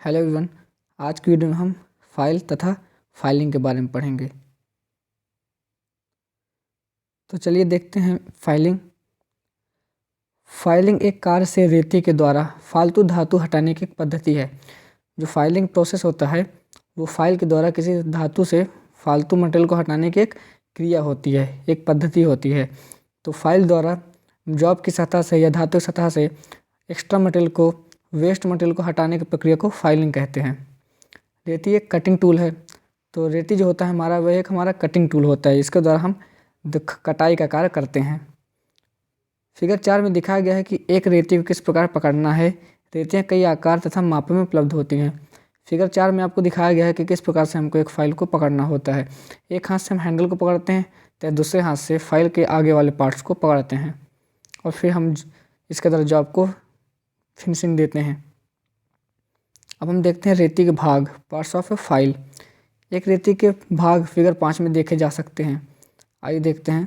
Hello everyone. आज की video में हम फाइल तथा फाइलिंग के बारे में पढ़ेंगे। तो चलिए देखते हैं फाइलिंग। फाइलिंग एक कार्य से रेती के द्वारा फालतू धातु हटाने की एक पद्धति है। जो फाइलिंग प्रोसेस होता है वो फाइल के द्वारा किसी धातु से फालतू मटेरियल को हटाने की एक क्रिया होती है, एक पद्धति होती है। तो फाइल द्वारा जॉब की सतह से या धातु की सतह से एक्स्ट्रा मटेरियल को, वेस्ट मटेरियल को हटाने की प्रक्रिया को फाइलिंग कहते हैं। रेती एक कटिंग टूल है। तो रेती जो होता है हमारा, वह एक हमारा कटिंग टूल होता है। इसके द्वारा हम कटाई का कार्य करते हैं। फिगर 4 में दिखाया गया है कि एक रेती को किस प्रकार पकड़ना है। रेतियाँ कई आकार तथा मापों में उपलब्ध होती हैं। फिगर 4 में आपको दिखाया गया है कि किस प्रकार से हमको एक फाइल को पकड़ना होता है। एक हाथ से हम हैंडल को पकड़ते हैं तो दूसरे हाथ से फाइल के आगे वाले पार्ट्स को पकड़ते हैं और फिर हम इसके द्वारा जॉब को फिनिशिंग देते हैं। अब हम देखते हैं रेती के भाग, पार्ट्स ऑफ ए फाइल। एक रेती के भाग फिगर 5 में देखे जा सकते हैं। आइए देखते हैं।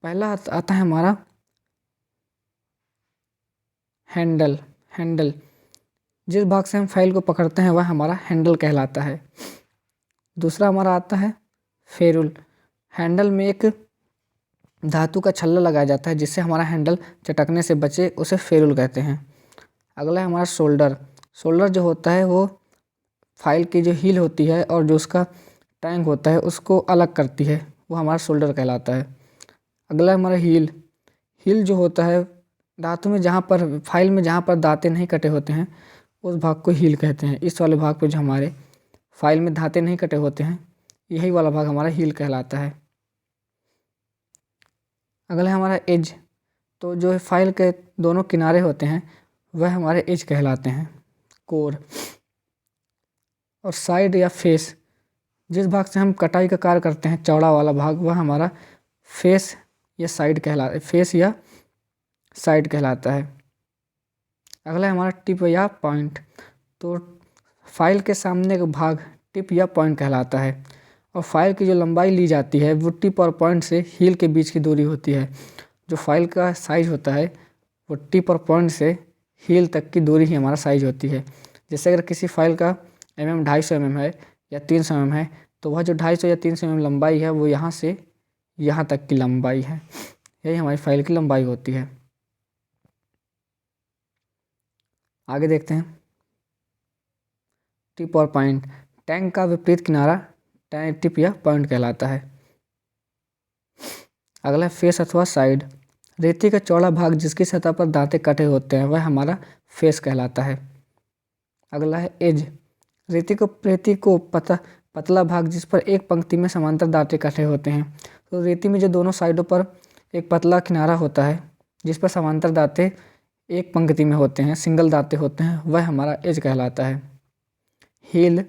पहला आता है हमारा हैंडल। हैंडल जिस भाग से हम फाइल को पकड़ते हैं वह हमारा हैंडल कहलाता है। दूसरा हमारा आता है फेरुल। हैंडल में एक धातु का छल्ला लगाया जाता है जिससे हमारा हैंडल चटकने से बचे, उसे फेरुल कहते हैं। अगला है हमारा शोल्डर। शोल्डर जो होता है वो फाइल की जो हील होती है और जो उसका टैंक होता है उसको अलग करती है, वो हमारा शोल्डर कहलाता है। अगला है हमारा हील। हील जो होता है धातु में, जहाँ पर फाइल में जहाँ पर दांते नहीं कटे होते हैं उस भाग को हील कहते हैं। इस वाले भाग पे जो हमारे फाइल में दांते नहीं कटे होते हैं, यही वाला भाग हमारा हील कहलाता है। अगला है हमारा एज। तो जो फाइल के दोनों किनारे होते हैं वह हमारे एज कहलाते हैं। कोर और साइड या फेस, जिस भाग से हम कटाई का कार्य करते हैं, चौड़ा वाला भाग, वह हमारा फेस या साइड कहलाता है। अगला है हमारा टिप या पॉइंट। तो फाइल के सामने का भाग टिप या पॉइंट कहलाता है और फाइल की जो लंबाई ली जाती है वो टिप और पॉइंट से हील के बीच की दूरी होती है। जो फाइल का साइज होता है वो टिप और पॉइंट से हील तक की दूरी ही हमारा साइज होती है। जैसे अगर किसी फाइल का 250 mm है या 300 mm है, तो वह जो 250 या 300 mm लंबाई है वो यहाँ से यहाँ तक की लंबाई है। यही हमारी फाइल की लंबाई होती है। आगे देखते हैं टिप और पॉइंट। टैंक का विपरीत किनारा टिप या पॉइंट कहलाता है। अगला है फेस अथवा साइड। रेती का चौड़ा भाग जिसकी सतह पर दांते कटे होते हैं वह हमारा फेस कहलाता है। अगला है एज। रेती को पतला भाग जिस पर एक पंक्ति में समांतर दांते कटे होते हैं। तो रेती में जो दोनों साइडों पर एक पतला किनारा होता है जिस पर समांतर दांते एक पंक्ति में होते हैं, सिंगल दांते होते हैं, वह हमारा एज कहलाता है। हील।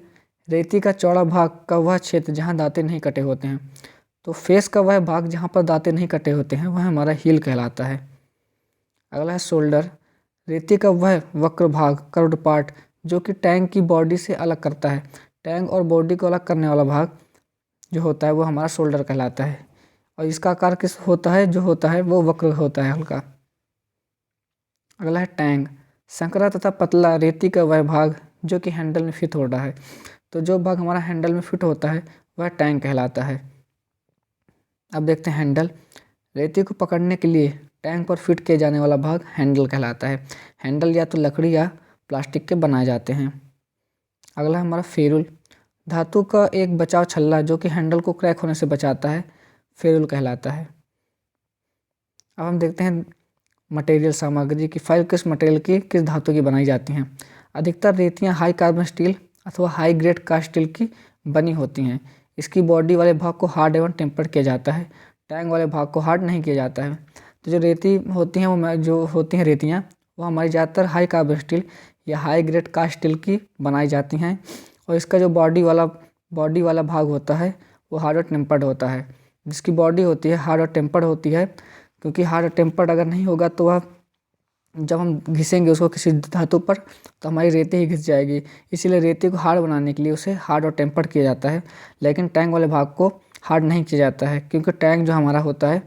रेती का चौड़ा भाग का वह क्षेत्र जहाँ दांते नहीं कटे होते हैं। तो फेस का वह भाग जहाँ पर दांते नहीं कटे होते हैं वह हमारा हील कहलाता है। अगला है शोल्डर। रेती का वह वक्र भाग, कर्व्ड पार्ट, जो कि टैंक की बॉडी से अलग करता है। टैंक और बॉडी को अलग करने वाला भाग जो होता है वो हमारा शोल्डर कहलाता है और इसका आकार किस होता है, जो होता है वो वक्र होता है, हल्का। अगला है टैंक। संकरा तथा पतला रेती का वह भाग जो कि हैंडल में फिट होता है। तो जो भाग हमारा हैंडल में फिट होता है वह टैंक कहलाता है। अब देखते हैं हैंडल। रेती को पकड़ने के लिए टैंक पर फिट किया जाने वाला भाग हैंडल कहलाता है। हैंडल या तो लकड़ी या प्लास्टिक के बनाए जाते हैं। अगला हमारा फेरुल। धातु का एक बचाव छल्ला जो कि हैंडल को क्रैक होने से बचाता है, फेरुल कहलाता है। अब हम देखते हैं मटेरियल, सामग्री की। फाइल किस मटेरियल की, किस धातु की बनाई जाती हैं। अधिकतर रेतियाँ हाई कार्बन स्टील अथवा हाई ग्रेड कास्ट स्टील की बनी होती हैं। इसकी बॉडी वाले भाग को हार्ड एवं टेम्पर्ड किया जाता है, टैंक वाले भाग को हार्ड नहीं किया जाता है। तो जो रेती होती हैं वो जो होती हैं रेतियाँ वो हमारी ज़्यादातर हाई कार्बन स्टील या हाई ग्रेड कास्ट स्टील की बनाई जाती हैं और इसका जो बॉडी वाला भाग होता है वो हार्ड और टेम्पर्ड होता है। जिसकी बॉडी होती है हार्ड और टेम्पर्ड होती है, क्योंकि हार्ड और टेम्पर्ड अगर नहीं होगा तो वह जब हम घिसेंगे उसको किसी धातु पर तो हमारी रेती ही घिस जाएगी। इसीलिए रेती को हार्ड बनाने के लिए उसे हार्ड और टेम्पर्ड किया जाता है, लेकिन टैंक वाले भाग को हार्ड नहीं किया जाता है, क्योंकि टैंक जो हमारा होता है,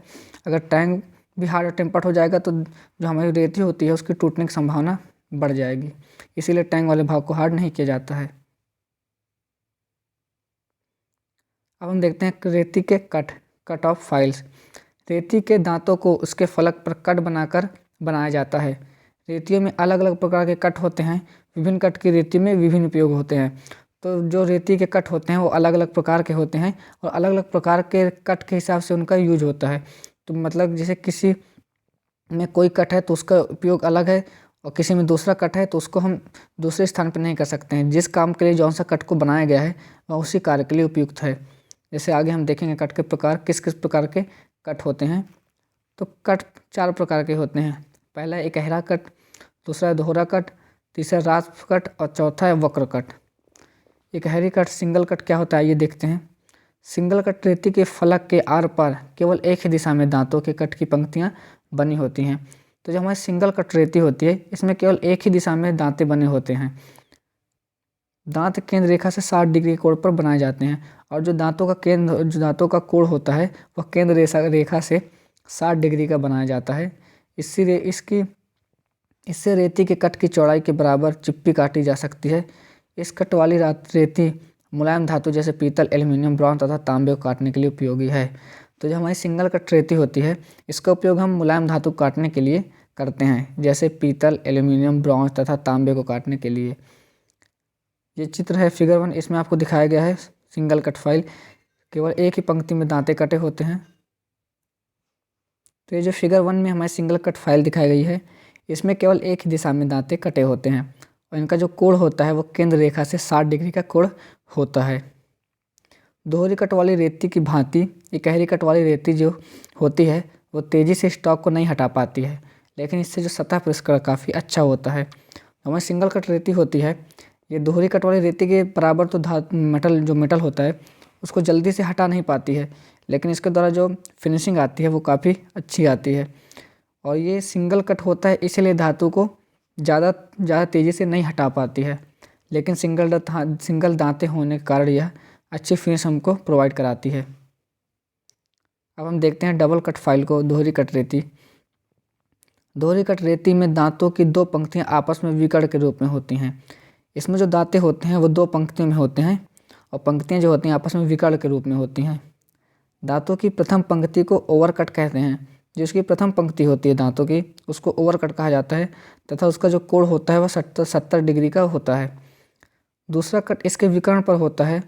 अगर टैंक भी हार्ड और टेम्पर्ड हो जाएगा तो जो हमारी रेती होती है उसकी टूटने की संभावना बढ़ जाएगी, इसीलिए टैंक वाले भाग को हार्ड नहीं किया जाता है। अब हम देखते हैं रेती के कट ऑफ फाइल्स। रेती के दांतों को उसके फलक पर कट बनाकर बनाया जाता है। रेतियों में अलग अलग प्रकार के कट होते हैं। विभिन्न कट की रेती में विभिन्न उपयोग होते हैं। तो जो रेती के कट होते हैं वो अलग अलग प्रकार के होते हैं और अलग अलग प्रकार के कट के हिसाब से उनका यूज होता है। तो मतलब जैसे किसी में कोई कट है तो उसका उपयोग अलग है और किसी में दूसरा कट है तो उसको हम दूसरे स्थान पर नहीं कर सकते हैं। जिस काम के लिए जौन सा कट को बनाया गया है वह उसी कार्य के लिए उपयुक्त है। जैसे आगे हम देखेंगे कट के प्रकार, किस किस प्रकार के कट होते हैं। तो कट 4 प्रकार के होते हैं। पहला है इकहरा कट, दूसरा है दोहरा कट, तीसरा रास्प कट और चौथा है वक्र cut. Ikahari cut single cut क्या होता है ये देखते हैं। सिंगल कट रेती के फलक के आर पार केवल एक ही दिशा में दांतों के कट की पंक्तियां बनी होती हैं। तो जो हमारी सिंगल कट रेती होती है इसमें केवल एक ही दिशा में दांते बने होते हैं। दांत केंद्र रेखा से 60 डिग्री कोण पर बनाए जाते हैं और जो दांतों का कोण होता है वह केंद्र रेखा से 60 डिग्री का बनाया जाता है। इससे रेती के कट की चौड़ाई के बराबर चिप्पी काटी जा सकती है। इस कट वाली रेती मुलायम धातु जैसे पीतल, एल्युमिनियम, ब्रॉन्ज तथा तांबे को काटने के लिए उपयोगी है। तो जो हमारी सिंगल कट रेती होती है इसका उपयोग हम मुलायम धातु काटने के लिए करते हैं, जैसे पीतल, एल्युमिनियम, ब्रॉन्ज तथा तांबे को काटने के लिए। ये चित्र है फिगर 1, इसमें आपको दिखाया गया है सिंगल कट फाइल। केवल एक ही पंक्ति में दांते कटे होते हैं। तो ये जो फिगर 1 में हमारी सिंगल कट फाइल दिखाई गई है इसमें केवल एक ही दिशा में दांते कटे होते हैं और इनका जो कोण होता है वो केंद्र रेखा से 60 डिग्री का कोण होता है। दोहरी कट वाली रेती की भांति इकहरी कट वाली रेती जो होती है वो तेज़ी से स्टॉक को नहीं हटा पाती है, लेकिन इससे जो सतह परिष्कार काफ़ी अच्छा होता है। हमारी सिंगल कट रेती होती है ये दोहरी कट वाली रेती के बराबर तो मेटल होता है उसको जल्दी से हटा नहीं पाती है, लेकिन इसके द्वारा जो फिनिशिंग आती है वो काफ़ी अच्छी आती है। और ये सिंगल कट होता है इसलिए धातु को ज़्यादा तेज़ी से नहीं हटा पाती है, लेकिन सिंगल दांते होने के कारण यह अच्छी फिनिश हमको प्रोवाइड कराती है। अब हम देखते हैं डबल कट फाइल को, दोहरी कट रेती। दोहरी कट रेती में दांतों की 2 पंक्तियां आपस में विकर्ण के रूप में होती हैं। इसमें जो दांते होते हैं वो 2 पंक्तियों में होते हैं और पंक्तियां जो होती हैं आपस में विकर्ण के रूप में होती हैं। दांतों की प्रथम पंक्ति को ओवरकट कहते हैं। जिसकी प्रथम पंक्ति होती है दांतों की उसको ओवरकट कहा जाता है तथा उसका जो कोण होता है वह 70 डिग्री का होता है। दूसरा कट इसके विकर्ण पर होता है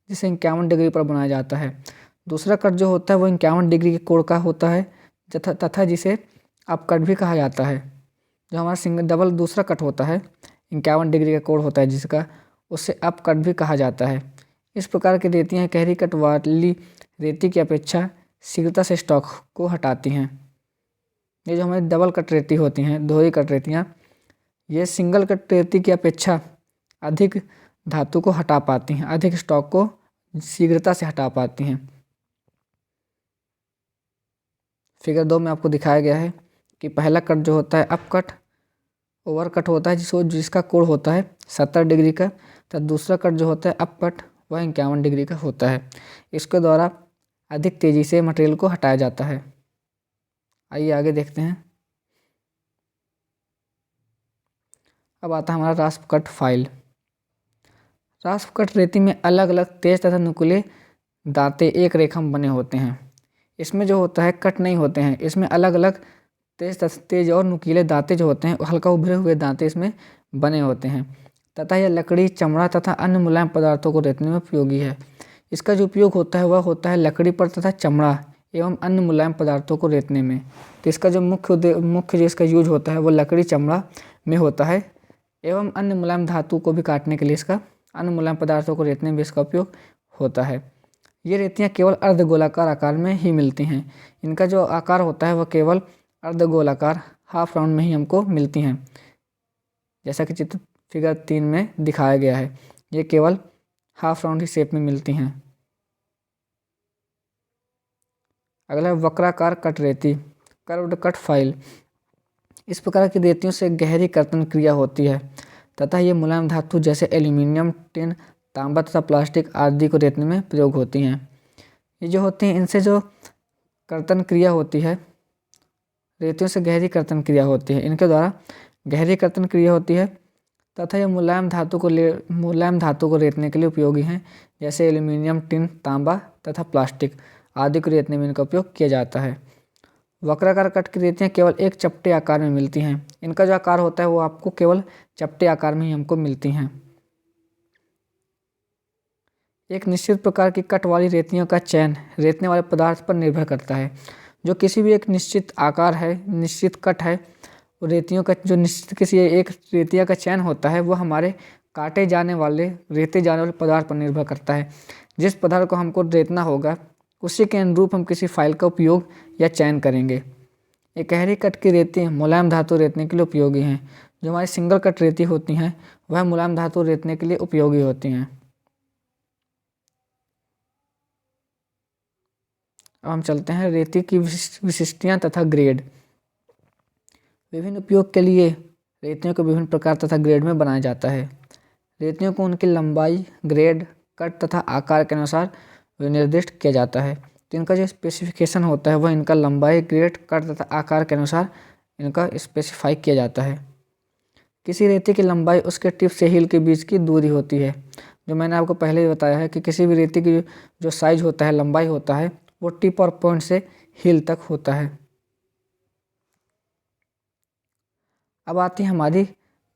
जिसे 51 डिग्री पर बनाया जाता है। दूसरा कट जो होता है वो 51 डिग्री के कोण का होता है तथा जिसे अप कट भी कहा जाता है। जो हमारा डबल दूसरा कट होता है 51 डिग्री का कोण होता है जिसका, उससे अप कट भी कहा जाता है। इस प्रकार की रेतियाँ इकहरी कट वाली रेती की अपेक्षा शीघ्रता से स्टॉक को हटाती हैं। ये जो हमारी डबल कट रेती होती हैं, दोहरी कट रेतियाँ, ये सिंगल कट रेती की अपेक्षा अधिक धातु को हटा पाती हैं, अधिक स्टॉक को शीघ्रता से हटा पाती हैं। फिगर 2 में आपको दिखाया गया है कि पहला कट जो होता है अप कट ओवर कट होता है जिसका कोण होता है 70 डिग्री का, तथा दूसरा कट जो होता है अप कट वह 51 डिग्री का होता है। इसके द्वारा अधिक तेज़ी से मटेरियल को हटाया जाता है। आइए आगे देखते हैं। अब आता है हमारा रास्प कट फाइल। रास्प कट रेती में अलग अलग तेज तथा नुकीले दांते एक रेखा में बने होते हैं। इसमें जो होता है कट नहीं होते हैं, इसमें अलग अलग तेज और नुकीले दांते जो होते हैं हल्का उभरे हुए दांते इसमें बने होते हैं तथा यह लकड़ी, चमड़ा तथा अन्य मुलायम पदार्थों को रेतने में उपयोगी है। इसका जो उपयोग होता है वह होता है लकड़ी पर तथा चमड़ा एवं अन्य मुलायम पदार्थों को रेतने में। तो इसका जो मुख्य जो इसका यूज होता है वो लकड़ी, चमड़ा में होता है एवं अन्य मुलायम धातु को भी काटने के लिए इसका, अन्य मुलायम पदार्थों को रेतने में इसका उपयोग होता है। ये रेतियाँ केवल अर्धगोलाकार आकार में ही मिलती हैं। इनका जो आकार होता है वह केवल अर्धगोलाकार हाफ राउंड में ही हमको मिलती हैं, जैसा कि चित्र फिगर 3 में दिखाया गया है। ये केवल हाफ राउंड ही शेप में मिलती हैं। अगला वक्राकार कट रेती, कर्व्ड कट फाइल। इस प्रकार की रेतियों से गहरी कर्तन क्रिया होती है तथा ये मुलायम धातु जैसे एल्यूमिनियम, टिन, तांबा तथा प्लास्टिक आदि को रेतने में प्रयोग होती हैं। ये जो होती हैं इनसे जो कर्तन क्रिया होती है, रेतियों से गहरी कर्तन क्रिया होती है, इनके द्वारा गहरी कर्तन क्रिया होती है तथा यह मुलायम धातु को रेतने के लिए उपयोगी हैं, जैसे एल्यूमिनियम, टिन, तांबा तथा प्लास्टिक आदि को रेतने में इनका उपयोग किया जाता है। वक्राकार कट की रेतियाँ केवल एक चपटे आकार में मिलती हैं। इनका जो आकार होता है वो आपको केवल चपटे आकार में ही हमको मिलती हैं। एक निश्चित प्रकार की कट वाली रेतियों का चयन रेतने वाले पदार्थ पर निर्भर करता है। जो किसी भी एक निश्चित आकार है, निश्चित कट है, रेतियों का जो निश्चित किसी एक रेतिया का चयन होता है वो हमारे रेते जाने वाले पदार्थ पर निर्भर करता है। जिस पदार्थ को हमको रेतना होगा उसी के अनुरूप हम किसी फाइल का उपयोग या चयन करेंगे। एक गहरी कट की रेती मुलायम धातु रेतने के लिए उपयोगी हैं। जो हमारी सिंगल कट रेती होती हैं वह मुलायम धातु रेतने के लिए उपयोगी होती हैं। अब हम चलते हैं रेती की विशिष्टियाँ तथा ग्रेड। विभिन्न उपयोग के लिए रेतियों को विभिन्न प्रकार तथा ग्रेड में बनाया जाता है। रेतियों को उनकी लंबाई, ग्रेड, कट तथा आकार के अनुसार निर्दिष्ट किया जाता है। तो इनका जो स्पेसिफिकेशन होता है वह इनका लंबाई, ग्रेड, कट तथा आकार के अनुसार इनका स्पेसिफाई किया जाता है। किसी रेती की लंबाई उसके टिप से हील के बीच की दूरी होती है। जो मैंने आपको पहले ही बताया है कि किसी भी रेती की जो साइज होता है, लंबाई होता है, वो टिप और पॉइंट से हील तक होता है। अब आती है हमारी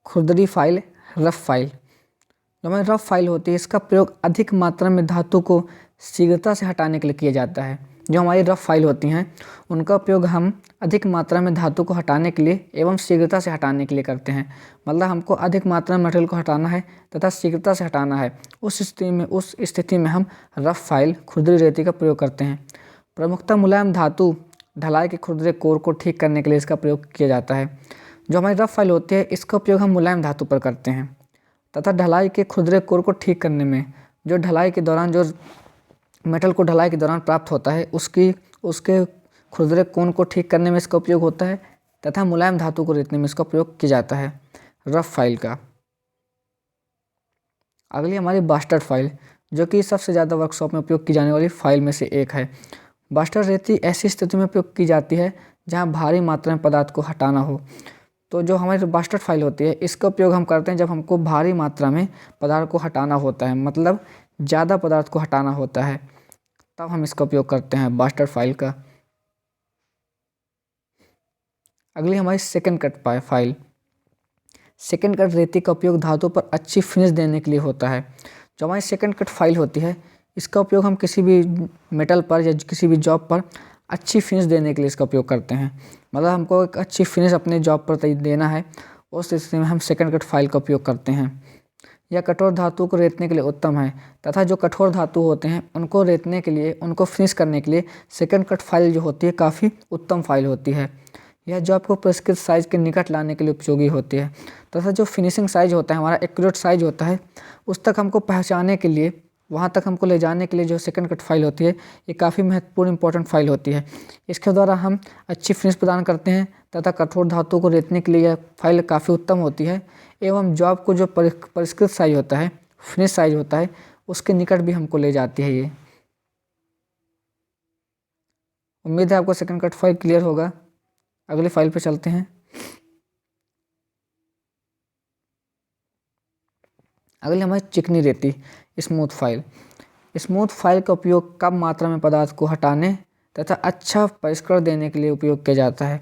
खुरदरी फाइल, रफ फाइल। जो हमारी रफ फाइल होती है इसका प्रयोग अधिक मात्रा में धातु को शीघ्रता से हटाने के लिए किया जाता है। जो हमारी रफ फाइल होती हैं उनका उपयोग हम अधिक मात्रा में धातु को हटाने के लिए एवं शीघ्रता से हटाने के लिए करते हैं। मतलब हमको अधिक मात्रा में मटेरियल को हटाना है तथा शीघ्रता से हटाना है, उस स्थिति में हम रफ फाइल, खुरदरी रेती का प्रयोग करते हैं। प्रमुखतः मुलायम धातु ढलाई के खुरदरे कोर को ठीक करने के लिए इसका प्रयोग किया जाता है। जो हमारी रफ फाइल होती है इसका उपयोग हम मुलायम धातु पर करते हैं तथा ढलाई के खुरदरे कोर को ठीक करने में जो ढलाई के दौरान जो मेटल को ढलाई के दौरान प्राप्त होता है उसके खुरदरे कोण को ठीक करने में इसका उपयोग होता है तथा मुलायम धातु को रेतने में इसका प्रयोग किया जाता है रफ फाइल का। अगली हमारी बास्टर्ड फाइल, जो कि सबसे ज़्यादा वर्कशॉप में उपयोग की जाने वाली फाइल में से एक है। बास्टर्ड रेती ऐसी स्थिति में उपयोग की जाती है जहाँ भारी मात्रा में पदार्थ को हटाना हो। तो जो हमारी बास्टर्ड फाइल होती है इसका उपयोग हम करते हैं जब हमको भारी मात्रा में पदार्थ को हटाना होता है, मतलब ज़्यादा पदार्थ को हटाना होता है, तब हम इसका उपयोग करते हैं बास्टर्ड फाइल का। अगली हमारी second cut file. Second cut रेती का उपयोग धातु पर अच्छी फिनिश देने के लिए होता है। जो हमारी सेकंड कट फाइल होती है इसका उपयोग हम किसी भी मेटल पर या किसी भी जॉब पर अच्छी फिनिश देने के लिए इसका उपयोग करते हैं। मतलब हमको एक अच्छी फिनिश अपने जॉब पर देना है, उस स्थिति में हम सेकंड कट फाइल का उपयोग करते हैं। यह कठोर धातु को रेतने के लिए उत्तम है तथा जो कठोर धातु होते हैं उनको रेतने के लिए, उनको फिनिश करने के लिए सेकंड कट फाइल जो होती है काफ़ी उत्तम फाइल होती है। यह जॉब को प्रिस्क्रिप्ट साइज के निकट लाने के लिए उपयोगी होती है तथा जो फिनिशिंग साइज होता है, हमारा एक्यूरेट साइज होता है, उस तक हमको पहुँचाने के लिए, वहाँ तक हमको ले जाने के लिए जो सेकंड कट फाइल होती है ये काफ़ी महत्वपूर्ण इंपॉर्टेंट फाइल होती है। इसके द्वारा हम अच्छी फिनिश प्रदान करते हैं तथा कठोर धातु को रेतने के लिए यह फाइल काफ़ी उत्तम होती है एवं जॉब को जो परिष्कृत साइज होता है, फिनिश साइज होता है, उसके निकट भी हमको ले जाती है ये। उम्मीद है आपको सेकंड कट फाइल क्लियर होगा। अगली फाइल पे चलते हैं। अगली हमारी चिकनी रेती, स्मूथ फाइल। स्मूथ फाइल का उपयोग कम मात्रा में पदार्थ को हटाने तथा अच्छा परिष्करण देने के लिए उपयोग किया जाता है।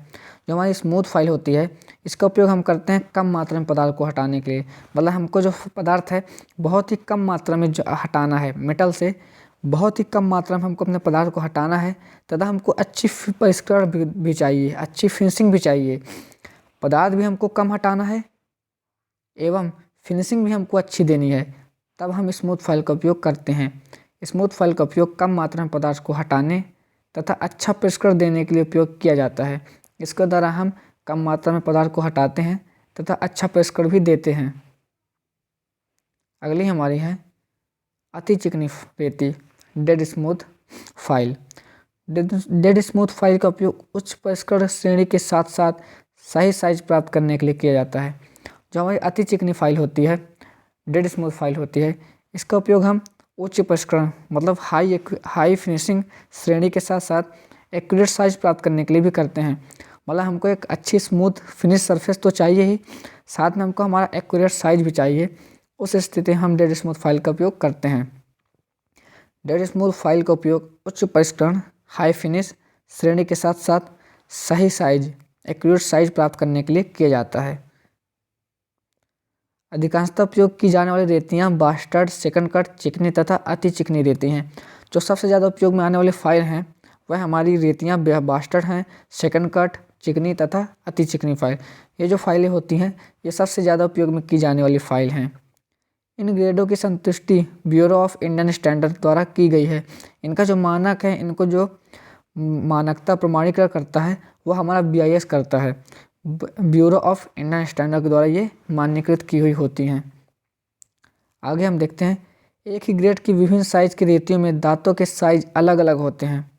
जो हमारी स्मूथ फाइल होती है इसका उपयोग हम करते हैं कम मात्रा में पदार्थ को हटाने के लिए। मतलब हमको जो पदार्थ है बहुत ही कम मात्रा में जो हटाना है, मेटल से बहुत ही कम मात्रा में हमको अपने पदार्थ को हटाना है तथा हमको अच्छी परिष्करण भी चाहिए, अच्छी फिनिशिंग भी चाहिए। पदार्थ भी हमको कम हटाना है एवं फिनिशिंग भी हमको अच्छी देनी है, तब हम स्मूथ फाइल का उपयोग करते हैं। स्मूथ फाइल का उपयोग कम मात्रा में पदार्थ को हटाने तथा अच्छा परिष्करण देने के लिए उपयोग किया जाता है। इसके द्वारा हम कम मात्रा में पदार्थ को हटाते हैं तथा अच्छा परिष्करण भी देते हैं। अगली हमारी है अति चिकनी रेती, dead smooth file. Dead smooth file का उपयोग उच्च परिष्करण श्रेणी के साथ साथ सही साइज प्राप्त करने के लिए किया जाता है। जो हमारी अति चिकनी फाइल होती है, डेड स्मूथ फाइल होती है, इसका उपयोग हम उच्च परिष्करण मतलब हाई फिनिशिंग श्रेणी के साथ साथ एक्यूरेट साइज प्राप्त करने के लिए भी करते हैं। मतलब हमको एक अच्छी स्मूथ फिनिश सरफेस तो चाहिए ही, साथ में हमको हमारा एक्यूरेट साइज भी चाहिए। उस स्थिति में हम डेड स्मूथ फाइल का उपयोग करते हैं। डेड स्मूथ फाइल का उपयोग उच्च परिष्करण, हाई फिनिश श्रेणी के साथ साथ सही साइज, एक्यूरेट साइज प्राप्त करने के लिए किया जाता है। अधिकांशतः उपयोग की जाने वाली रेतियाँ बास्टर्ड, सेकंड कट, चिकनी तथा अति चिकनी रेती हैं। जो सबसे ज़्यादा उपयोग में आने वाली फाइल हैं वह हमारी रेतियाँ बास्टर्ड हैं, सेकंड कट, चिकनी तथा अति चिकनी फाइल। ये जो फाइलें होती हैं ये सबसे ज़्यादा उपयोग में की जाने वाली फाइल हैं। इन ग्रेडों की संतुष्टि ब्यूरो ऑफ इंडियन स्टैंडर्ड द्वारा की गई है। इनका जो मानक है, इनको जो मानकता प्रमाणीकरण करता है वो हमारा BIS करता है। ब्यूरो ऑफ इंडियन स्टैंडर्ड के द्वारा ये मान्यकृत की हुई होती हैं। आगे हम देखते हैं, एक ही ग्रेड की विभिन्न साइज की रेतियों में दांतों के साइज अलग अलग होते हैं।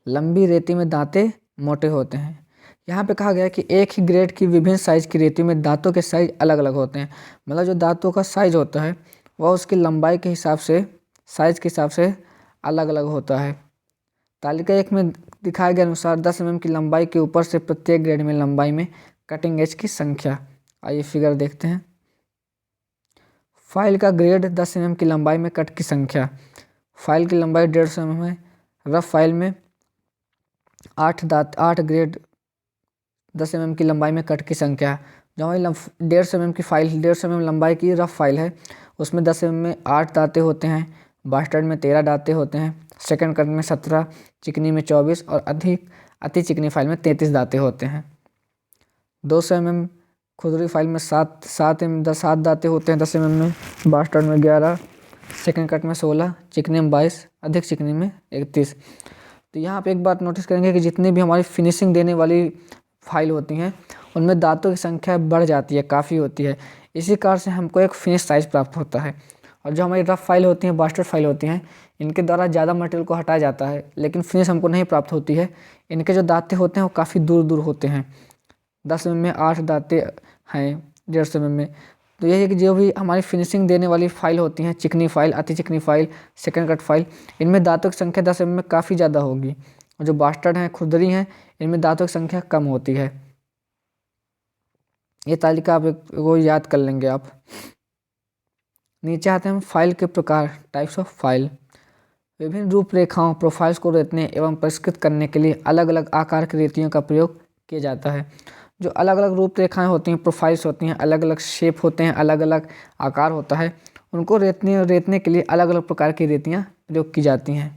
लंबी रेती में दांते मोटे होते हैं। यहाँ पे कहा गया है कि एक ही ग्रेड की विभिन्न साइज की रेतियों में दांतों के साइज अलग अलग होते हैं। मतलब जो दांतों का साइज होता है वह उसकी लंबाई के हिसाब से, साइज के हिसाब से अलग अलग होता है। तालिका 1 में दिखाए गए अनुसार 10 mm की लंबाई के ऊपर से प्रत्येक ग्रेड में लंबाई में कटिंग एज की संख्या। आइए फिगर देखते हैं। फाइल का ग्रेड 10 mm की लंबाई में कट की संख्या। फाइल की लंबाई 150 mm है। रफ फाइल में 8 ग्रेड 10 mm की लंबाई में कट की संख्या। जो हमारी 150 mm की फाइल, 150 mm लंबाई की रफ फाइल है उसमें 10 mm में 8 दांते होते हैं, बास्टर्ड में 13 दांते होते हैं, सेकंड कट में 17, चिकनी में 24 और अति चिकनी फाइल में 33 दांते होते हैं। 200 mm खुदरी फाइल में 7 दांते होते हैं 10 mm में, बास्टर्ड में 11, सेकंड कट में 16, चिकनी में 22, अधिक चिकनी में 31। तो यहाँ पे एक बात नोटिस करेंगे कि जितनी भी हमारी फिनिशिंग देने वाली फाइल होती हैं उनमें दांतों की संख्या बढ़ जाती है, काफ़ी होती है। इसी कारण से हमको एक फिनिश साइज प्राप्त होता है। और जो हमारी रफ फाइल होती हैं, बास्टर्ड फाइल होती हैं, इनके द्वारा ज़्यादा मटेरियल को हटाया जाता है लेकिन फिनिश हमको नहीं प्राप्त होती है। इनके जो दांते होते हैं वो काफ़ी दूर दूर होते हैं। 10 mm में 8 दांते हैं 150 mm में। तो यही है कि जो भी हमारी फिनिशिंग देने वाली फाइल होती हैं, चिकनी फाइल, अति चिकनी फाइल, सेकंड कट फाइल, इनमें दांतों की संख्या 10 mm में काफ़ी ज़्यादा होगी। और जो बास्टर्ड हैं, खुरदरी हैं, इनमें दांतों की संख्या कम होती है। ये तालिका आप वो याद कर लेंगे आप। नीचे आते हैं हम फाइल के प्रकार, टाइप्स ऑफ फाइल। विभिन्न रूपरेखाओं, प्रोफाइल्स को रेतने एवं परिष्कृत करने के लिए अलग अलग आकार की रेतियों का प्रयोग किया जाता है। जो अलग अलग रूपरेखाएं होती हैं, प्रोफाइल्स होती हैं, अलग अलग शेप होते हैं, अलग अलग आकार होता है, उनको रेतने के लिए अलग अलग प्रकार की रेतियाँ प्रयोग की जाती हैं।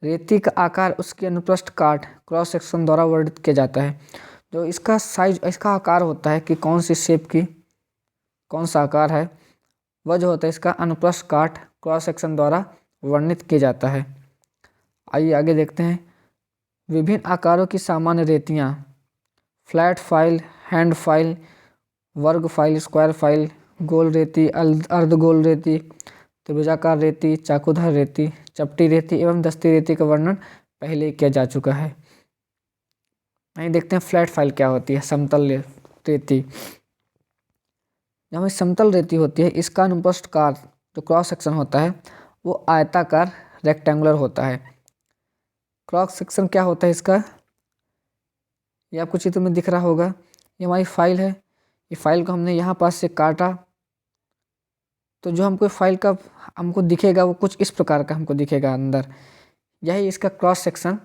रेती का आकार उसके अनुप्रस्थ काट, क्रॉस सेक्शन द्वारा वर्णित किया जाता है। जो इसका साइज, इसका आकार होता है कि कौन सी शेप की कौन सा आकार है, वह जो होता है इसका अनुप्रस्थ काट, क्रॉस सेक्शन द्वारा वर्णित किया जाता है। आइए आगे देखते हैं। विभिन्न आकारों की सामान्य रेतियाँ, फ्लैट फाइल, हैंड फाइल, वर्ग फाइल, स्क्वायर फाइल, गोल रेती, अर्धगोल रेती, त्रिभुजाकार रेती, चाकूधार रेती, चपटी रेती एवं दस्ती रेती का वर्णन पहले किया जा चुका है। नहीं, देखते हैं फ्लैट फाइल क्या होती है। समतल रेती, जब हमें समतल रेती होती है इसका अनुप्रस्थ काट, जो क्रॉस सेक्शन होता है वो आयताकार रेक्टेंगुलर होता है। क्रॉस सेक्शन क्या होता है इसका, ये आपको चित्र में दिख रहा होगा। ये हमारी फाइल है, ये फाइल को हमने यहाँ पास से काटा तो जो हमको फाइल का हमको दिखेगा वो कुछ इस प्रकार का हमको दिखेगा अंदर। यही इसका क्रॉस सेक्शन,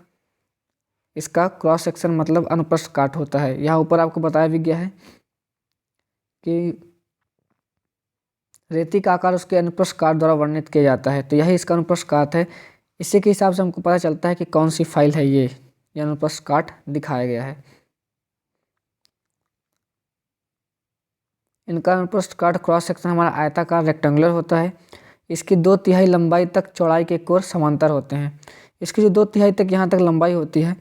इसका क्रॉस सेक्शन मतलब अनुप्रस्थ काट होता है। यहाँ ऊपर आपको बताया भी गया है कि रेती का आकार उसके अनुप्रस्थ काट द्वारा वर्णित किया जाता है। तो यही इसका अनुप्रस्थ काट है। इसी के हिसाब से हमको पता चलता है कि कौन सी फाइल है ये अनुप्रस्थ काट दिखाया गया है। इनका अनुप्रस्थ काट, क्रॉस सेक्शन हमारा आयताकार रेक्टेंगुलर होता है। इसकी 2/3 लंबाई तक चौड़ाई के कोर समांतर होते हैं। इसकी जो 2/3 तक यहाँ तक लंबाई होती है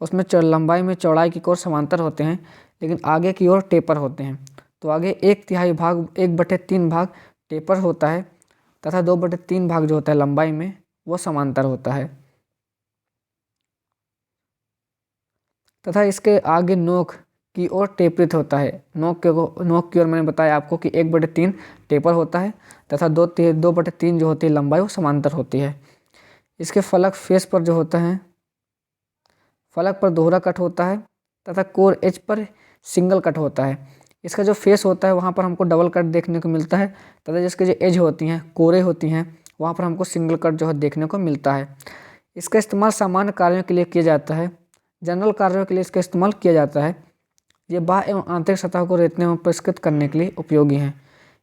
उसमें लंबाई में चौड़ाई के कोर समांतर होते हैं, लेकिन आगे की ओर टेपर होते हैं। तो आगे 1/3 भाग, 1/3 भाग टेपर होता है तथा 2/3 भाग जो होता है लंबाई में वो समांतर होता है। तथा इसके आगे नोक की ओर टेपरित होता है। नोक की ओर मैंने बताया आपको कि 1/3 टेपर होता है तथा 2/3 जो होती है लंबाई वो समांतर होती है। इसके फलक फेस पर जो होता है फलक पर दोहरा कट होता है तथा कोर एज पर सिंगल कट होता है। इसका जो फेस होता है वहाँ पर हमको डबल कट देखने को मिलता है तथा जिसके जो एज होती हैं, कोरे होती हैं, वहाँ पर हमको सिंगल कट जो है देखने को मिलता है। इसका इस्तेमाल सामान्य कार्यों के लिए किया जाता है, जनरल कार्यों के लिए इसका इस्तेमाल किया जाता है। ये बाह्य एवं आंतरिक सतह को रेतने एवं परिष्कृत करने के लिए उपयोगी हैं।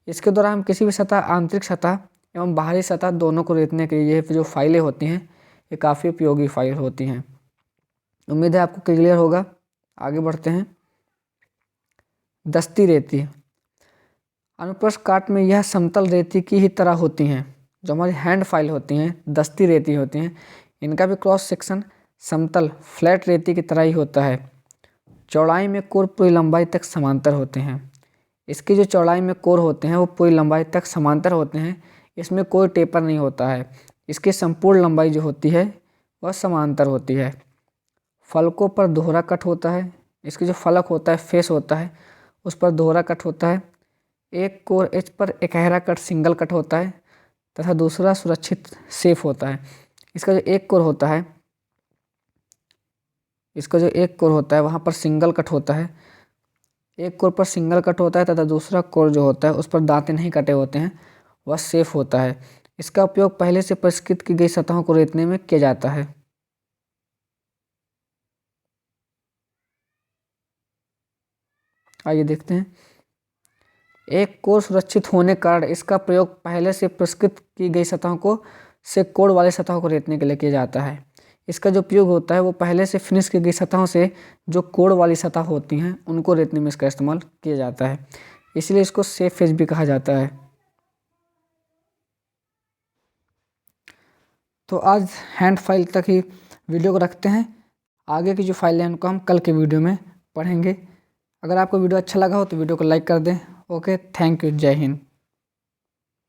इसके द्वारा हम किसी भी सतह, आंतरिक सतह एवं बाहरी सतह दोनों को रेतने के लिए ये जो फाइलें होती हैं ये काफ़ी उपयोगी फाइल होती हैं। उम्मीद है आपको क्लियर होगा। आगे बढ़ते हैं। दस्ती रेती। अनुप्रस्थ काट में यह समतल रेती की ही तरह होती हैं। जो हमारी हैंड फाइल होती हैं, दस्ती रेती होती हैं, इनका भी क्रॉस सेक्शन समतल फ्लैट रेती की तरह ही होता है। चौड़ाई में कोर पूरी लंबाई तक समांतर होते हैं। इसकी जो चौड़ाई में कोर होते हैं वो पूरी लंबाई तक समांतर होते हैं, इसमें कोई टेपर नहीं होता है। इसकी संपूर्ण लंबाई जो होती है वह समांतर होती है। फलकों पर दोहरा कट होता है। इसकी जो फलक होता है, फेस होता है, उस पर दोहरा कट होता है। एक कोर एज पर इकहरा कट सिंगल कट होता है तथा दूसरा सुरक्षित सेफ होता है। इसका जो एक कोर होता है, वहाँ पर सिंगल कट होता है। एक कोर पर सिंगल कट होता है तथा दूसरा कोर जो होता है उस पर दांते नहीं कटे होते हैं, वह सेफ होता है। इसका उपयोग पहले से परिष्कृत की गई सतहों को रेतने में किया जाता है। आइए देखते हैं। एक कोर सुरक्षित होने के कारण इसका प्रयोग पहले से परिष्कृत की गई सतहों को से कोड वाली सतहों को रेतने के लिए किया जाता है। इसका जो उपयोग होता है वो पहले से फिनिश की गई सतहों से जो कोड वाली सतह होती हैं उनको रेतने में इसका इस्तेमाल किया जाता है, इसलिए इसको सेफ फेस भी कहा जाता है। तो आज हैंड फाइल तक ही वीडियो को रखते हैं। आगे की जो फाइलें हैं उनको हम कल के वीडियो में पढ़ेंगे। अगर आपको वीडियो अच्छा लगा हो तो वीडियो को लाइक कर दें। ओके, थैंक यू, जय हिंद।